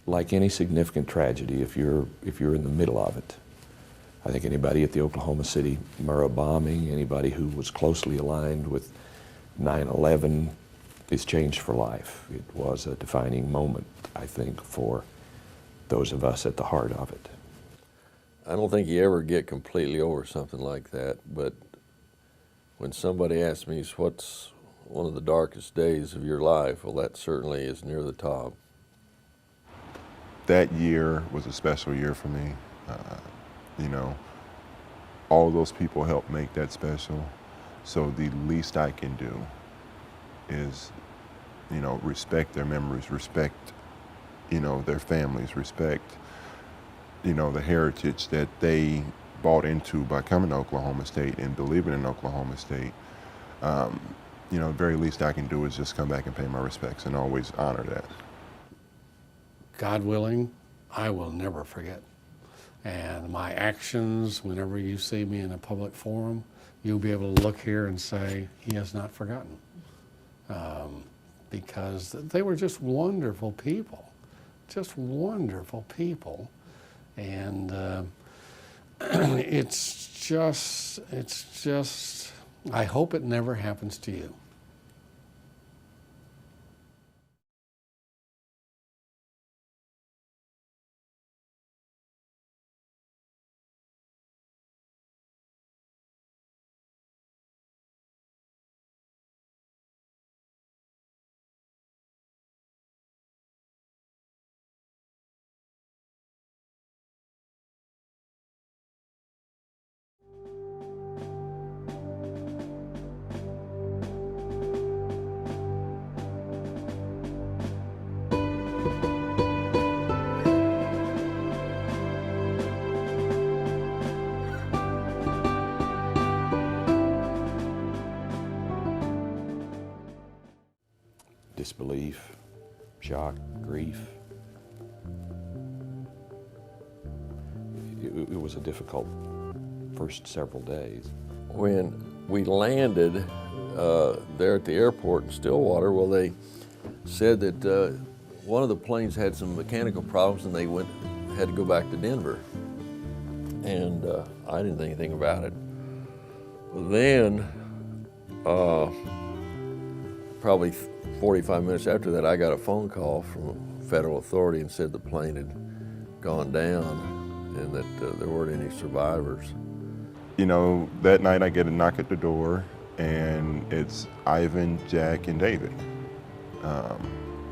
Like any significant tragedy, if you're in the middle of it, I think anybody at the Oklahoma City Murrah bombing, anybody who was closely aligned with 9/11 is changed for life. It was a defining moment, I think, for those of us at the heart of it. I don't think you ever get completely over something like that, but when somebody asks me, what's one of the darkest days of your life, well, that certainly is near the top. That year was a special year for me. You know, all those people helped make that special. So the least I can do is, you know, respect their memories, respect, you know, their families, respect, you know, the heritage that they bought into by coming to Oklahoma State and believing in Oklahoma State. You know, the very least I can do is just come back and pay my respects and always honor that. God willing, I will never forget. And my actions, whenever you see me in a public forum, you'll be able to look here and say, he has not forgotten. Because they were just wonderful people, just wonderful people. And it's just, I hope it never happens to you. Disbelief, shock, grief. It was a difficult first several days. When we landed there at the airport in Stillwater, well, they said that one of the planes had some mechanical problems and they had to go back to Denver. And I didn't think anything about it. Then, probably 45 minutes after that, I got a phone call from a federal authority and said the plane had gone down and that there weren't any survivors. You know, that night I get a knock at the door and it's Ivan, Jack, and David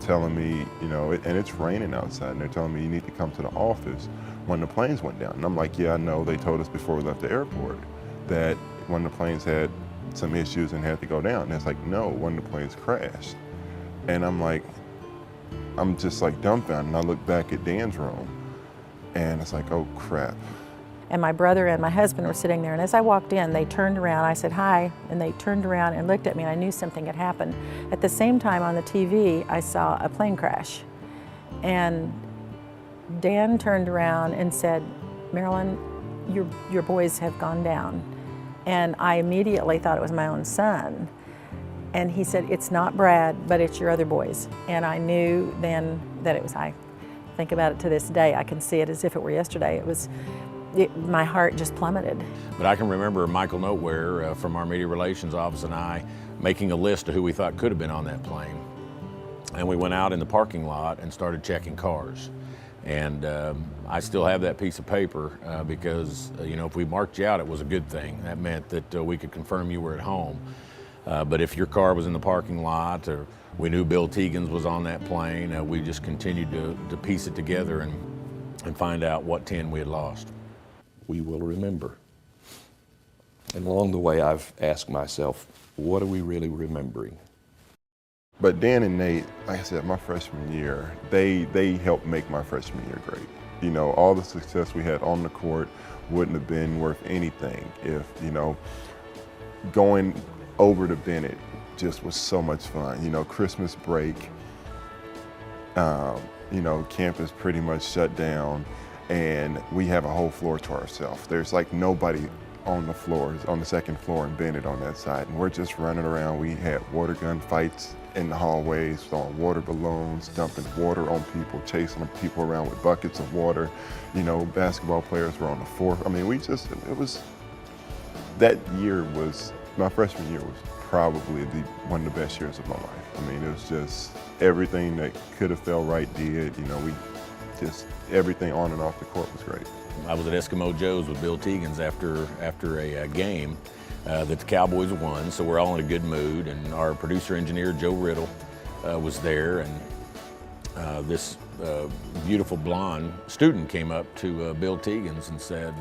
telling me, you know, and it's raining outside, and they're telling me you need to come to the office when the planes went down. And I'm like, yeah, I know. They told us before we left the airport that one of the planes had some issues and had to go down. And it's like, no, one of the planes crashed. And I'm like, I'm just like dumbfounded. And I look back at Dan's room and it's like, oh crap. And my brother and my husband were sitting there, and as I walked in, they turned around. I said, hi, and they turned around and looked at me, and I knew something had happened. At the same time, on the TV, I saw a plane crash. And Dan turned around and said, Marilyn, your boys have gone down. And I immediately thought it was my own son. And he said, it's not Brad, but it's your other boys. And I knew then that it was, I think about it to this day, I can see it as if it were yesterday. My heart just plummeted. But I can remember Michael Noteware from our media relations office and I making a list of who we thought could have been on that plane. And we went out in the parking lot and started checking cars. And I still have that piece of paper because, you know, if we marked you out, it was a good thing. That meant that we could confirm you were at home. But if your car was in the parking lot or we knew Bill Tegans was on that plane, we just continued to piece it together and find out what 10 we had lost. We will remember. And along the way, I've asked myself, what are we really remembering? But Dan and Nate, like I said, my freshman year, they helped make my freshman year great. You know, all the success we had on the court wouldn't have been worth anything if, you know, going over to Bennett just was so much fun. You know, Christmas break, you know, campus pretty much shut down. and we have a whole floor to ourselves. There's like nobody on the floor, on the second floor and Bennett on that side, and we're just running around. We had water gun fights in the hallways, throwing water balloons, dumping water on people, chasing people around with buckets of water. You know, basketball players were on the fourth. I mean, that year was, my freshman year was probably one of the best years of my life. I mean, it was just everything that could have felt right did. You know, everything on and off the court was great. I was at Eskimo Joe's with Bill Tegans after a game that the Cowboys won, so we're all in a good mood, and our producer engineer Joe Riddle was there, and this beautiful blonde student came up to Bill Tegans and said,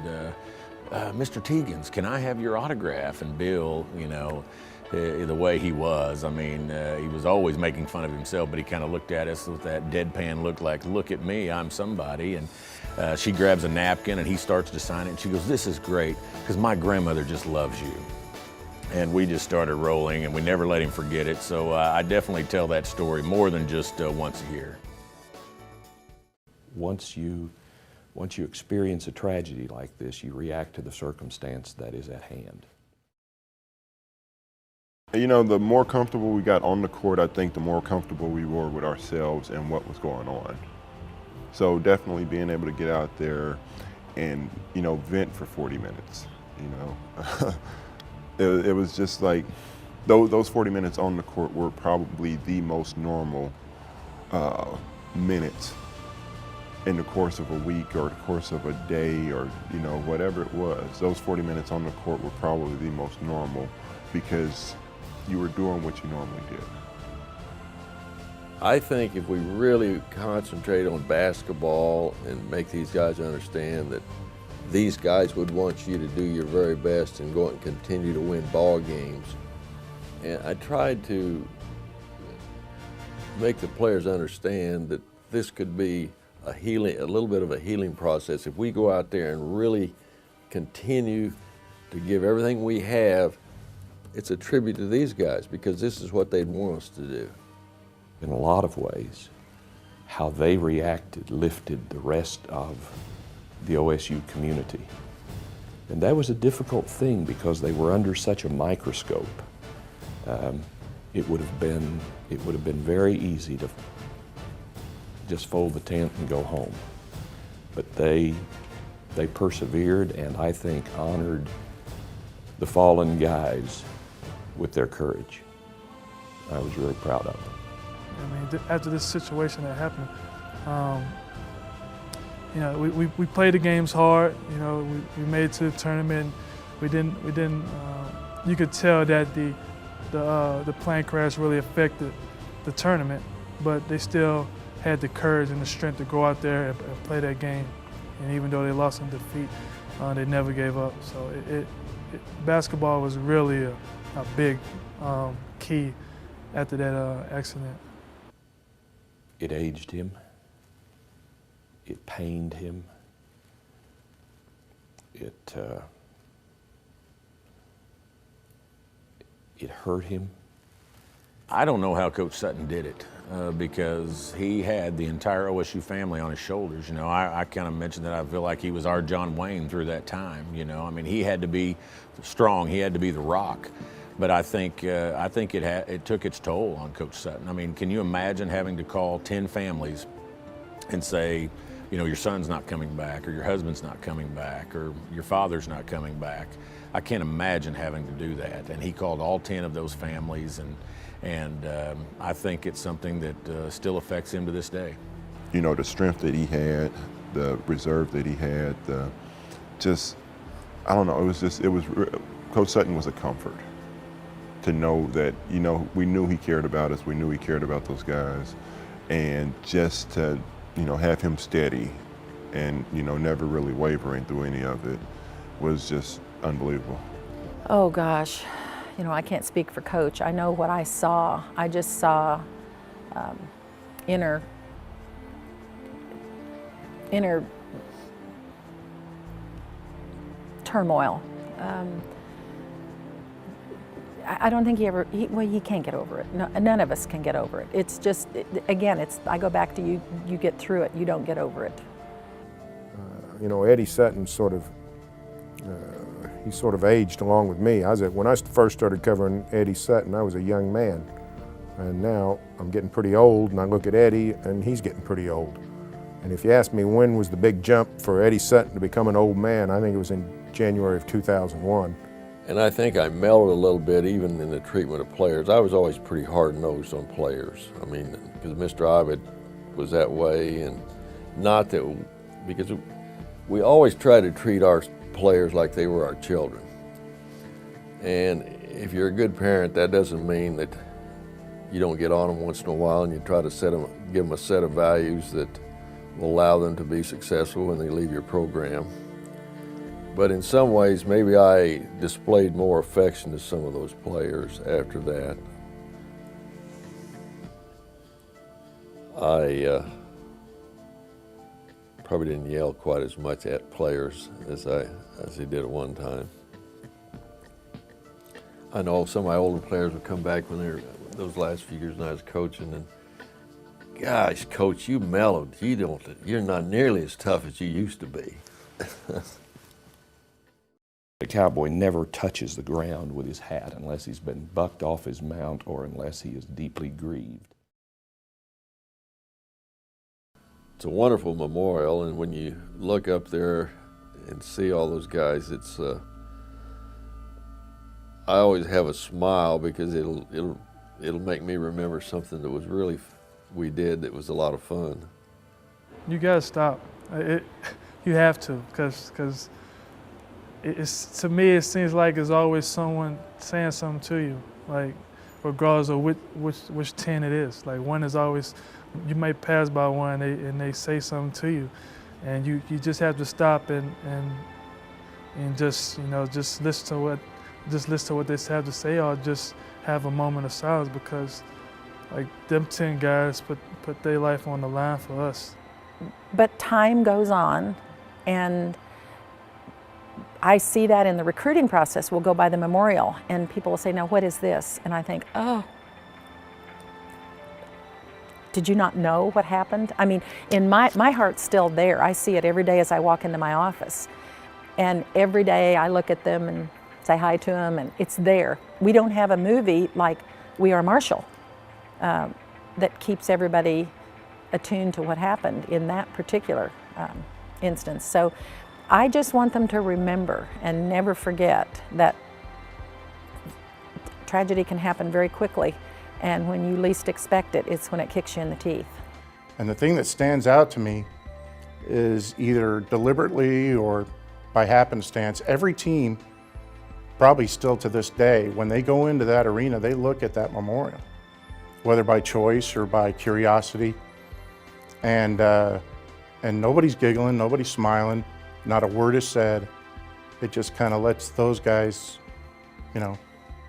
Mr. Tegans, can I have your autograph? And Bill, you know, the way he was, I mean, he was always making fun of himself, but he kind of looked at us with that deadpan look like, look at me, I'm somebody. And she grabs a napkin and he starts to sign it, and she goes, this is great, because my grandmother just loves you. And we just started rolling, and we never let him forget it. So I definitely tell that story more than just once a year. Once you experience a tragedy like this, you react to the circumstance that is at hand. You know, the more comfortable we got on the court, I think the more comfortable we were with ourselves and what was going on. So definitely being able to get out there and, you know, vent for 40 minutes, you know. It was just like, those 40 minutes on the court were probably the most normal minutes in the course of a week or the course of a day, or, you know, whatever it was. Those 40 minutes on the court were probably the most normal, because you were doing what you normally did. I think if we really concentrate on basketball and make these guys understand that these guys would want you to do your very best and go and continue to win ball games. And I tried to make the players understand that this could be a little bit of a healing process. If we go out there and really continue to give everything we have, it's a tribute to these guys, because this is what they'd want us to do. In a lot of ways, how they reacted lifted the rest of the OSU community. And that was a difficult thing, because they were under such a microscope. It would have been very easy to just fold the tent and go home. But they persevered, and I think honored the fallen guys with their courage. I was really proud of them. I mean, after this situation that happened, you know, we played the games hard. You know, we made it to the tournament. We didn't. You could tell that the plane crash really affected the tournament, but they still had the courage and the strength to go out there and play that game. And even though they lost in defeat, they never gave up. So basketball was really a big key after that accident. It aged him. It pained him. It hurt him. I don't know how Coach Sutton did it, because he had the entire OSU family on his shoulders. You know, I kind of mentioned that I feel like he was our John Wayne through that time. You know, I mean, he had to be strong. He had to be the rock. But I think it took its toll on Coach Sutton. I mean, can you imagine having to call 10 families and say, you know, your son's not coming back, or your husband's not coming back, or your father's not coming back? I can't imagine having to do that. And he called all 10 of those families, and I think it's something that still affects him to this day. You know, the strength that he had, the reserve that he had, I don't know, Coach Sutton was a comfort to know that, you know, we knew he cared about us, we knew he cared about those guys, and just to, you know, have him steady and, you know, never really wavering through any of it was just unbelievable. Oh gosh, you know, I can't speak for Coach. I know what I saw. I just saw inner turmoil. I don't think he can't get over it. No, none of us can get over it. It's just, again, I go back to you get through it, you don't get over it. Eddie Sutton he sort of aged along with me. When I first started covering Eddie Sutton, I was a young man. And now I'm getting pretty old, and I look at Eddie, and he's getting pretty old. And if you ask me when was the big jump for Eddie Sutton to become an old man, I think it was in January of 2001. And I think I mellowed a little bit even in the treatment of players. I was always pretty hard-nosed on players. I mean, because Mr. Ovid was that way, and not that, because we always try to treat our players like they were our children. And if you're a good parent, that doesn't mean that you don't get on them once in a while and you try to give them a set of values that will allow them to be successful when they leave your program. But in some ways, maybe I displayed more affection to some of those players after that. I probably didn't yell quite as much at players as I did at one time. I know some of my older players would come back when they were those last few years when I was coaching, and gosh, Coach, you mellowed. You're not nearly as tough as you used to be. The cowboy never touches the ground with his hat unless he's been bucked off his mount or unless he is deeply grieved. It's a wonderful memorial, and when you look up there and see all those guys, I always have a smile because it'll make me remember something that was really we did that was a lot of fun. You gotta stop. You have to, because to me it seems like there's always someone saying something to you, like regardless of which 10 it is. Like one is always, you might pass by one and they say something to you, and you just have to stop and just listen to what they have to say, or just have a moment of silence, because like them 10 guys put their life on the line for us. But time goes on, and I see that in the recruiting process. We'll go by the memorial and people will say, now what is this? And I think, oh, did you not know what happened? I mean, my heart's still there. I see it every day as I walk into my office. And every day I look at them and say hi to them, and it's there. We don't have a movie like We Are Marshall that keeps everybody attuned to what happened in that particular instance. So I just want them to remember and never forget that tragedy can happen very quickly, and when you least expect it, it's when it kicks you in the teeth. And the thing that stands out to me is either deliberately or by happenstance, every team, probably still to this day, when they go into that arena, they look at that memorial, whether by choice or by curiosity. And nobody's giggling, nobody's smiling, not a word is said. It just kind of lets those guys,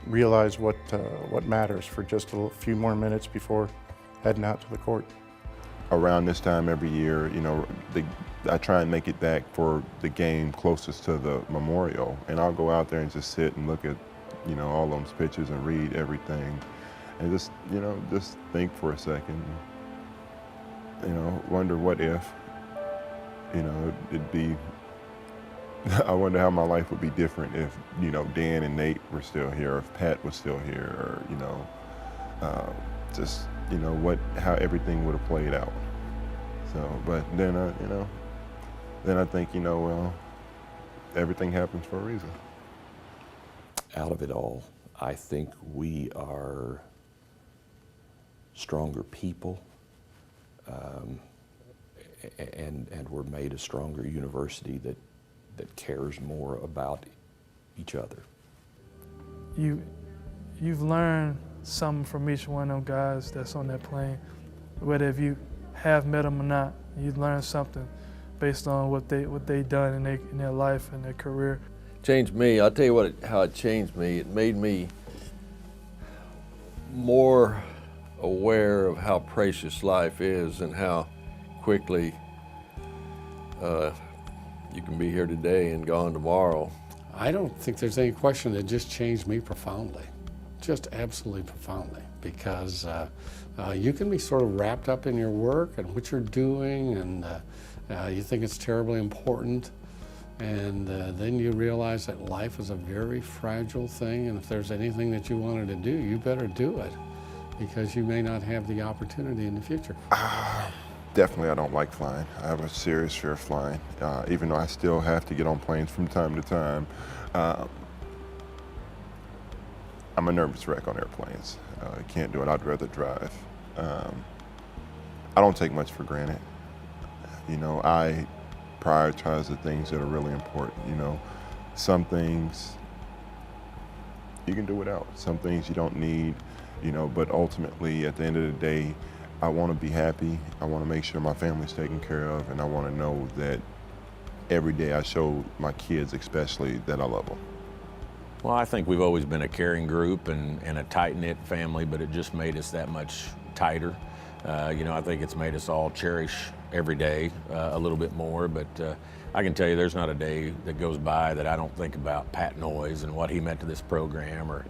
realize what matters for just a few more minutes before heading out to the court. Around this time every year, I try and make it back for the game closest to the memorial, and I'll go out there and just sit and look at, all those pictures and read everything, and just think for a second. Wonder what if, it'd be. I wonder how my life would be different if, Dan and Nate were still here, or if Pat was still here, or how everything would have played out. So, but then I think, well, everything happens for a reason. Out of it all, I think we are stronger people, and we're made a stronger university that cares more about each other. You've learned something from each one of them guys that's on that plane, whether if you have met them or not. You learn something based on what they done in their life and their career. Changed me. I'll tell you how it changed me. It made me more aware of how precious life is and how quickly you can be here today and gone tomorrow. I don't think there's any question that just changed me profoundly, just absolutely profoundly, because you can be sort of wrapped up in your work and what you're doing, You think it's terribly important, and then you realize that life is a very fragile thing, and if there's anything that you wanted to do, you better do it, because you may not have the opportunity in the future. Definitely, I don't like flying. I have a serious fear of flying, even though I still have to get on planes from time to time. I'm a nervous wreck on airplanes. I can't do it. I'd rather drive. I don't take much for granted. You know, I prioritize the things that are really important. You know, some things you can do without. Some things you don't need, you know, but ultimately at the end of the day, I want to be happy. I want to make sure my family's taken care of, and I want to know that every day I show my kids especially that I love them. Well, I think we've always been a caring group and a tight-knit family, but it just made us that much tighter. You know, I think it's made us all cherish every day a little bit more, but I can tell you there's not a day that goes by that I don't think about Pat Noyes and what he meant to this program, or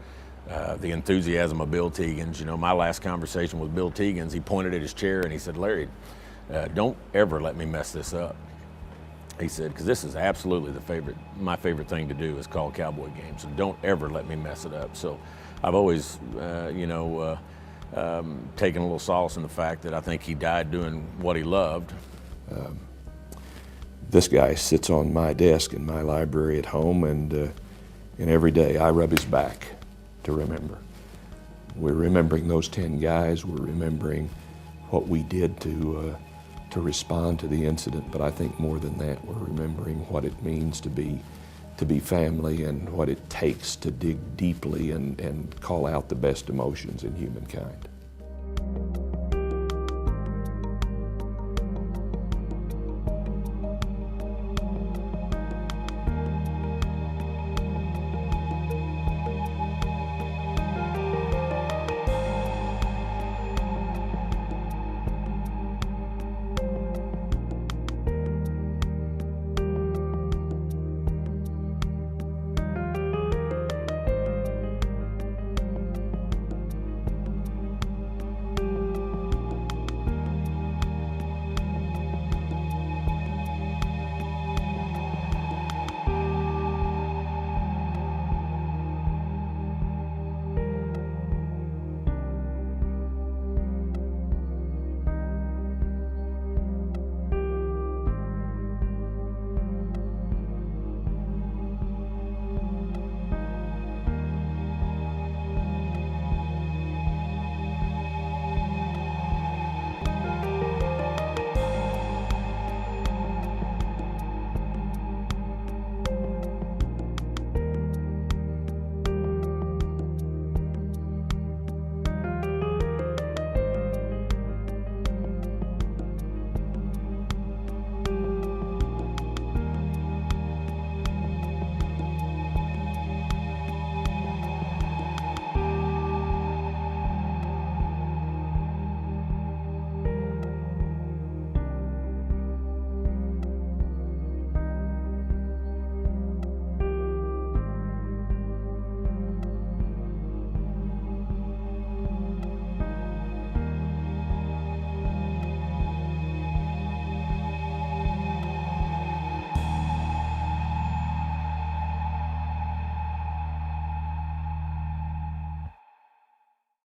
the enthusiasm of Bill Tegans. You know, my last conversation with Bill Tegans, he pointed at his chair and he said, "Larry, don't ever let me mess this up." He said, because this is absolutely my favorite thing to do is call Cowboy games, and don't ever let me mess it up. So I've always, taken a little solace in the fact that I think he died doing what he loved. This guy sits on my desk in my library at home, and every day I rub his back to remember. We're remembering those 10 guys. We're remembering what we did to respond to the incident, but I think more than that, we're remembering what it means to be family, and what it takes to dig deeply and call out the best emotions in humankind.